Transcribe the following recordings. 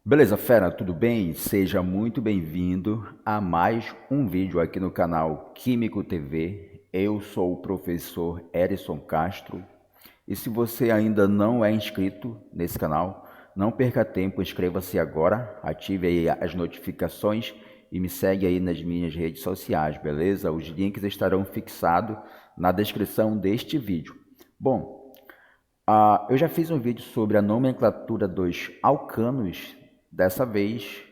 Beleza, fera, tudo bem? Seja muito bem-vindo a mais um vídeo aqui no canal Químico TV. Eu sou o professor Erison Castro e se você ainda não é inscrito nesse canal, não perca tempo, inscreva-se agora, ative aí as notificações e me segue aí nas minhas redes sociais, beleza? Os links estarão fixados na descrição deste vídeo. Bom, eu já fiz um vídeo sobre a nomenclatura dos alcanos. Dessa vez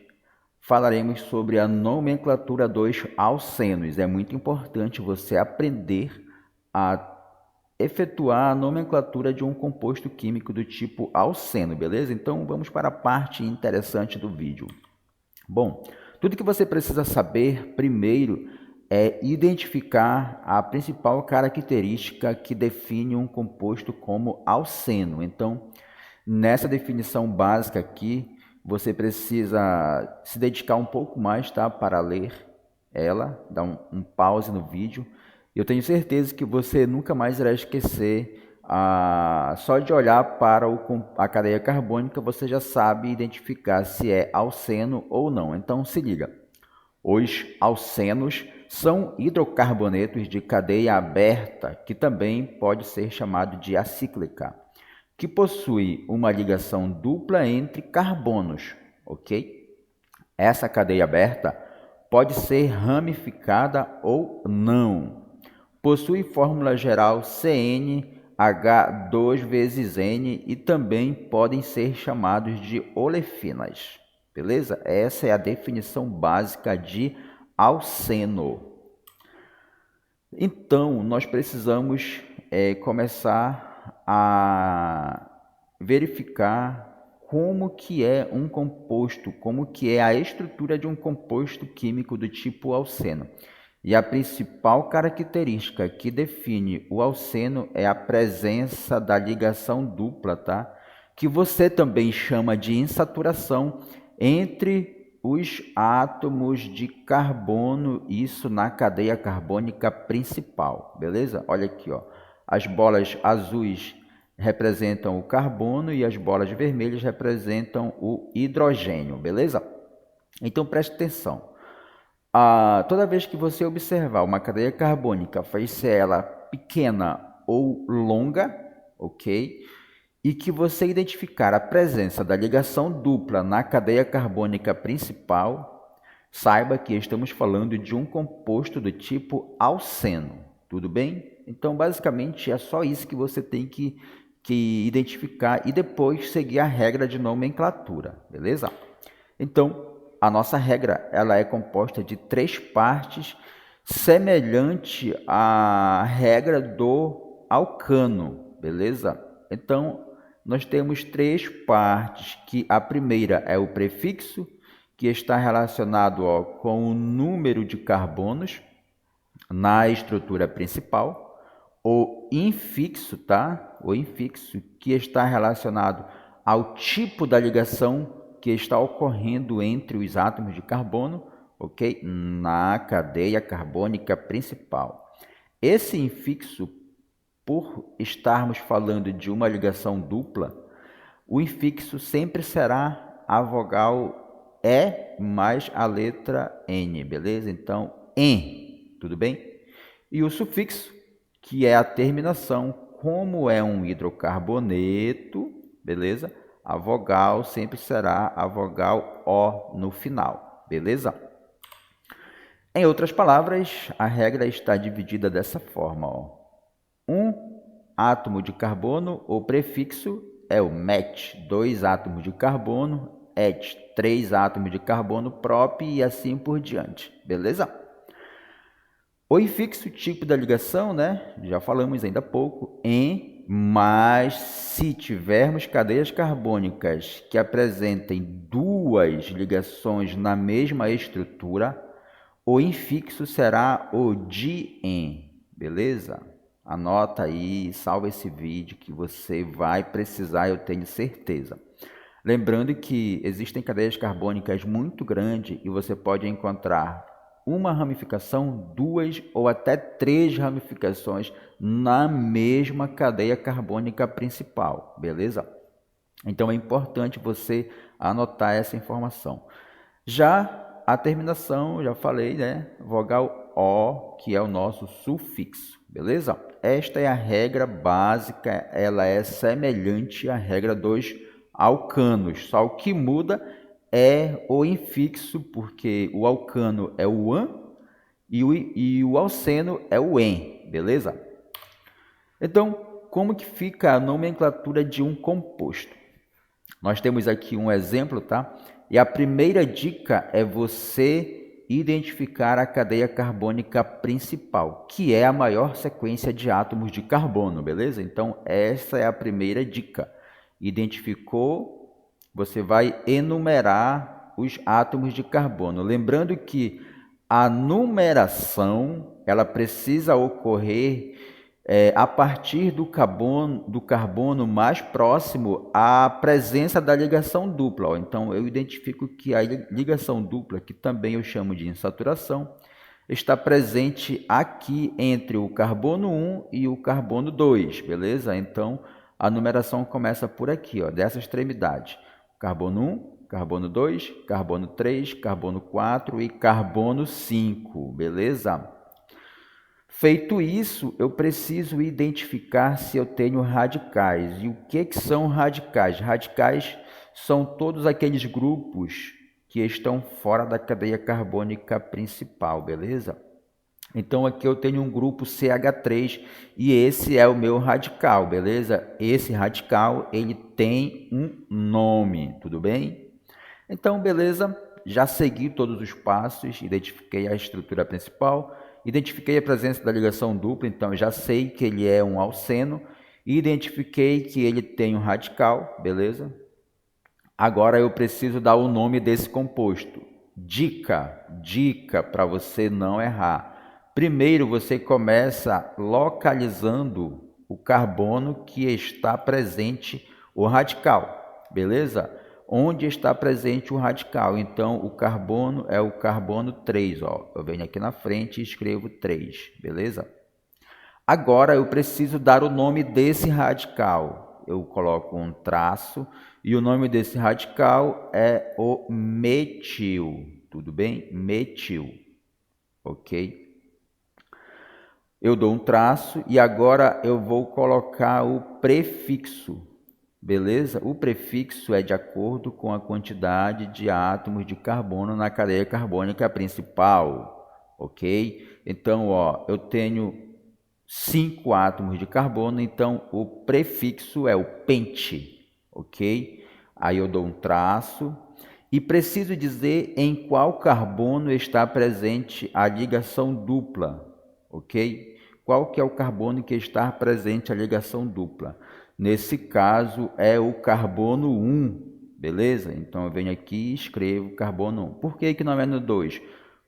falaremos sobre a nomenclatura dos alcenos. É muito importante você aprender a efetuar a nomenclatura de um composto químico do tipo alceno, beleza? Então vamos para a parte interessante do vídeo. Bom, tudo que você precisa saber primeiro é identificar a principal característica que define um composto como alceno. Então, nessa definição básica aqui, você precisa se dedicar um pouco mais, tá, para ler ela, dar um pause no vídeo. Eu tenho certeza que você nunca mais irá esquecer. Só de olhar para a cadeia carbônica, você já sabe identificar se é alceno ou não. Então, se liga. Os alcenos são hidrocarbonetos de cadeia aberta, que também pode ser chamado de acíclica, que possui uma ligação dupla entre carbonos, ok? Essa cadeia aberta pode ser ramificada ou não. Possui fórmula geral CnH2 vezes N e também podem ser chamados de olefinas. Beleza? Essa é a definição básica de alceno. Então, nós precisamos começar a verificar como que é um composto, como que é a estrutura de um composto químico do tipo alceno. E a principal característica que define o alceno é a presença da ligação dupla, tá? Que você também chama de insaturação entre os átomos de carbono, isso na cadeia carbônica principal, beleza? Olha aqui, ó. As bolas azuis representam o carbono e as bolas vermelhas representam o hidrogênio, beleza? Então preste atenção. Toda vez que você observar uma cadeia carbônica, seja ela pequena ou longa, ok? E que você identificar a presença da ligação dupla na cadeia carbônica principal, saiba que estamos falando de um composto do tipo alceno, tudo bem? Então, basicamente, é só isso que você tem que identificar e depois seguir a regra de nomenclatura, beleza? Então, a nossa regra ela é composta de três partes, semelhante à regra do alcano, beleza? Então, nós temos três partes, que a primeira é o prefixo, que está relacionado com o número de carbonos na estrutura principal. O infixo, tá? O infixo, que está relacionado ao tipo da ligação que está ocorrendo entre os átomos de carbono, ok? Na cadeia carbônica principal. Esse infixo, por estarmos falando de uma ligação dupla, o infixo sempre será a vogal E mais a letra N, beleza? Então, em, tudo bem? E o sufixo, que é a terminação, como é um hidrocarboneto, beleza? A vogal sempre será a vogal O no final, beleza? Em outras palavras, a regra está dividida dessa forma, ó. Um átomo de carbono, o prefixo é o met, 2 átomos de carbono, et, 3 átomos de carbono próprio e assim por diante, beleza? O infixo, tipo da ligação, né? Já falamos ainda há pouco, em, mas se tivermos cadeias carbônicas que apresentem duas ligações na mesma estrutura, o infixo será o de-en, beleza? Anota aí, salva esse vídeo que você vai precisar, eu tenho certeza. Lembrando que existem cadeias carbônicas muito grandes e você pode encontrar uma ramificação, duas ou até três ramificações na mesma cadeia carbônica principal, beleza? Então é importante você anotar essa informação. Já a terminação, já falei, né? Vogal O, que é o nosso sufixo, beleza? Esta é a regra básica, ela é semelhante à regra dos alcanos, só o que muda é o infixo, porque o alcano é o an e o alceno é o en, beleza? Então, como que fica a nomenclatura de um composto? Nós temos aqui um exemplo, tá? E a primeira dica é você identificar a cadeia carbônica principal, que é a maior sequência de átomos de carbono, beleza? Então, essa é a primeira dica. Identificou, você vai enumerar os átomos de carbono. Lembrando que a numeração, ela precisa ocorrer a partir do carbono mais próximo à presença da ligação dupla. Ó. Então, eu identifico que a ligação dupla, que também eu chamo de insaturação, está presente aqui entre o carbono 1 e o carbono 2, beleza? Então, a numeração começa por aqui, ó, dessa extremidade. Carbono 1, carbono 2, carbono 3, carbono 4 e carbono 5, beleza? Feito isso, eu preciso identificar se eu tenho radicais. E o que são radicais? Radicais são todos aqueles grupos que estão fora da cadeia carbônica principal, beleza? Então aqui eu tenho um grupo CH3 e esse é o meu radical, beleza? Esse radical, ele tem um nome, tudo bem? Então, beleza, já segui todos os passos, identifiquei a estrutura principal, identifiquei a presença da ligação dupla, então já sei que ele é um alceno, identifiquei que ele tem um radical, beleza? Agora eu preciso dar o nome desse composto. Dica para você não errar. Primeiro você começa localizando o carbono que está presente, o radical, beleza? Onde está presente o radical? Então, o carbono é o carbono 3, ó. Eu venho aqui na frente e escrevo 3, beleza? Agora eu preciso dar o nome desse radical. Eu coloco um traço e o nome desse radical é o metil. Tudo bem? Metil. Ok? Eu dou um traço e agora eu vou colocar o prefixo. Beleza? O prefixo é de acordo com a quantidade de átomos de carbono na cadeia carbônica principal. Ok? Então, ó, eu tenho 5 átomos de carbono, então o prefixo é o pente, ok? Aí eu dou um traço e preciso dizer em qual carbono está presente a ligação dupla, ok? Qual que é o carbono que está presente a ligação dupla? Nesse caso é o carbono 1, beleza? Então eu venho aqui e escrevo carbono 1. Por que não é no 2?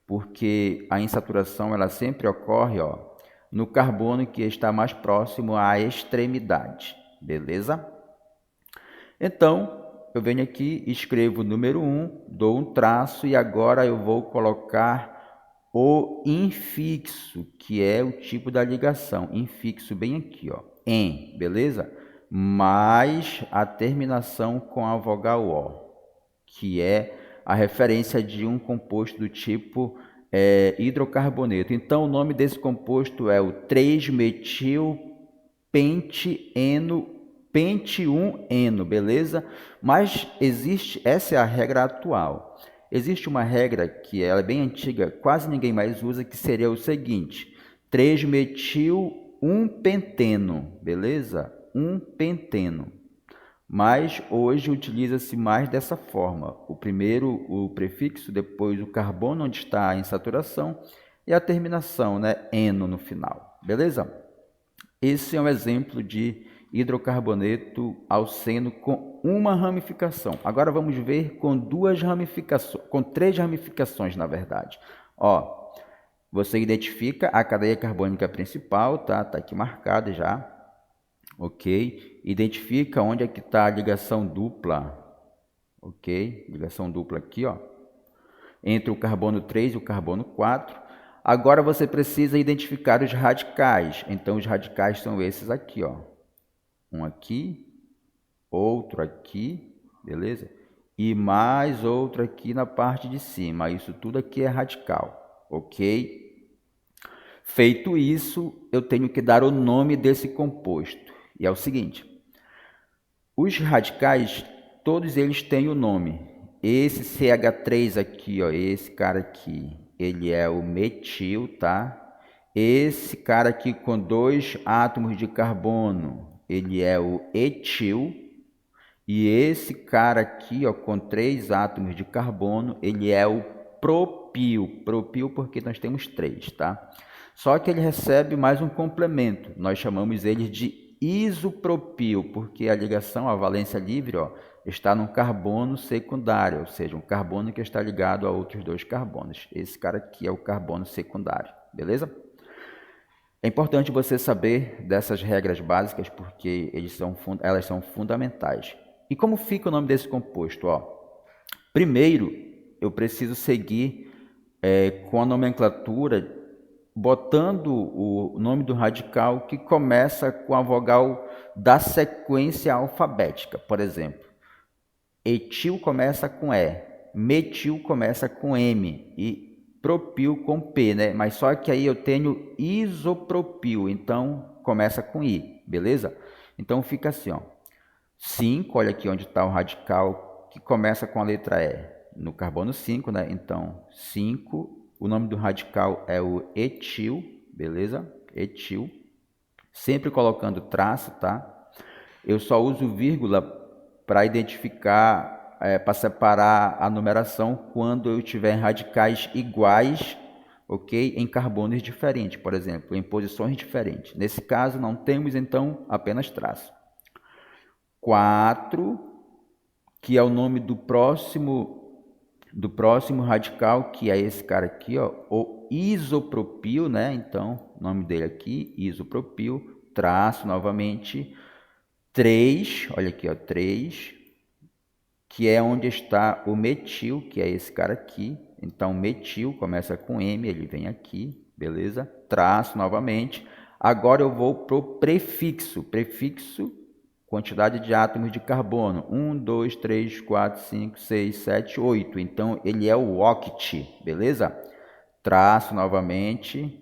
Porque a insaturação ela sempre ocorre, ó, no carbono que está mais próximo à extremidade, beleza? Então, eu venho aqui, escrevo o número 1, dou um traço e agora eu vou colocar o infixo, que é o tipo da ligação. Infixo bem aqui, ó, em, beleza? Mais a terminação com a vogal O, que é a referência de um composto do tipo hidrocarboneto. Então, o nome desse composto é o 3-metil-pente-1-eno, beleza? Mas existe, essa é a regra atual. Existe uma regra que ela é bem antiga, quase ninguém mais usa, que seria o seguinte: 3-metil-1-penteno, beleza? 1-penteno. Mas hoje utiliza-se mais dessa forma. O primeiro, o prefixo, depois o carbono, onde está a insaturação, e a terminação, né, eno no final. Beleza? Esse é um exemplo de hidrocarboneto alceno com uma ramificação. Agora vamos ver com duas ramificações, com 3 ramificações, na verdade. Ó, você identifica a cadeia carbônica principal, tá? Tá aqui marcada já. Ok? Identifica onde é que está a ligação dupla. Ok? Ligação dupla aqui, ó. Entre o carbono 3 e o carbono 4. Agora você precisa identificar os radicais. Então, os radicais são esses aqui, ó. Um aqui outro aqui, beleza? E mais outro aqui na parte de cima. Isso tudo aqui é radical, ok? Feito isso, eu tenho que dar o nome desse composto. E é o seguinte, os radicais, todos eles têm o nome. Esse CH3 aqui, ó, esse cara aqui, ele é o metil, tá? Esse cara aqui com 2 átomos de carbono, ele é o etil. E esse cara aqui, ó, com 3 átomos de carbono, ele é o propil. Propil porque nós temos 3, tá? Só que ele recebe mais um complemento. Nós chamamos ele de isopropil, porque a ligação, a valência livre, ó, está no carbono secundário, ou seja, um carbono que está ligado a outros 2 carbonos. Esse cara aqui é o carbono secundário, beleza? É importante você saber dessas regras básicas porque elas são fundamentais. E como fica o nome desse composto? Ó, primeiro, eu preciso seguir com a nomenclatura, botando o nome do radical que começa com a vogal da sequência alfabética. Por exemplo, etil começa com E, metil começa com M e propil com P, né? Mas só que aí eu tenho isopropil, então começa com I, beleza? Então fica assim, ó. 5, olha aqui onde está o radical que começa com a letra E, no carbono 5, né? Então 5, o nome do radical é o etil, beleza? Etil. Sempre colocando traço, tá? Eu só uso vírgula para identificar, para separar a numeração quando eu tiver radicais iguais, ok? Em carbonos diferentes, por exemplo, em posições diferentes. Nesse caso, não temos, então, apenas traço. 4, que é o nome do próximo radical, que é esse cara aqui, ó, o isopropil, né? Então, o nome dele aqui, isopropil, traço novamente. 3, olha aqui, ó, 3, que é onde está o metil, que é esse cara aqui. Então, metil começa com M, ele vem aqui, beleza? Traço novamente. Agora eu vou para o prefixo. Prefixo, quantidade de átomos de carbono. 1, 2, 3, 4, 5, 6, 7, 8. Então, ele é o oct, beleza? Traço novamente.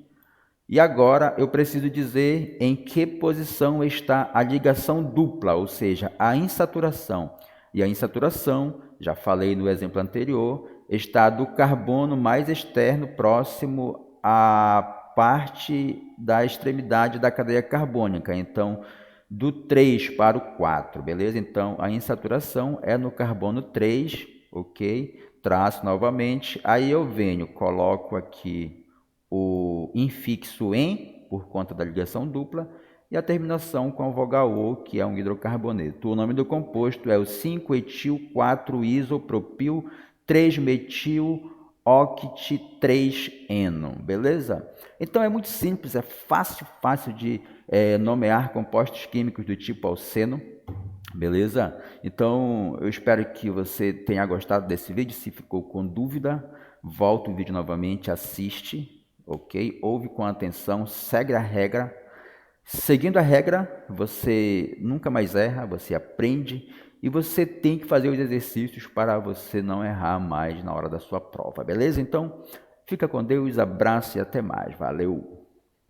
E agora eu preciso dizer em que posição está a ligação dupla, ou seja, a insaturação. E a insaturação, já falei no exemplo anterior, está do carbono mais externo próximo à parte da extremidade da cadeia carbônica. Então, do 3 para o 4, beleza? Então, a insaturação é no carbono 3, ok? Traço novamente, aí eu venho, coloco aqui o infixo em, por conta da ligação dupla, e a terminação com a vogal O, que é um hidrocarboneto. O nome do composto é o 5-etil-4-isopropil 3-metil-oct-3-eno, beleza? Então é muito simples, é fácil de nomear compostos químicos do tipo alceno, beleza? Então eu espero que você tenha gostado desse vídeo. Se ficou com dúvida, volta o vídeo novamente, assiste, ok? Ouve com atenção, segue a regra. Seguindo a regra, você nunca mais erra, você aprende e você tem que fazer os exercícios para você não errar mais na hora da sua prova, beleza? Então, fica com Deus, abraço e até mais. Valeu!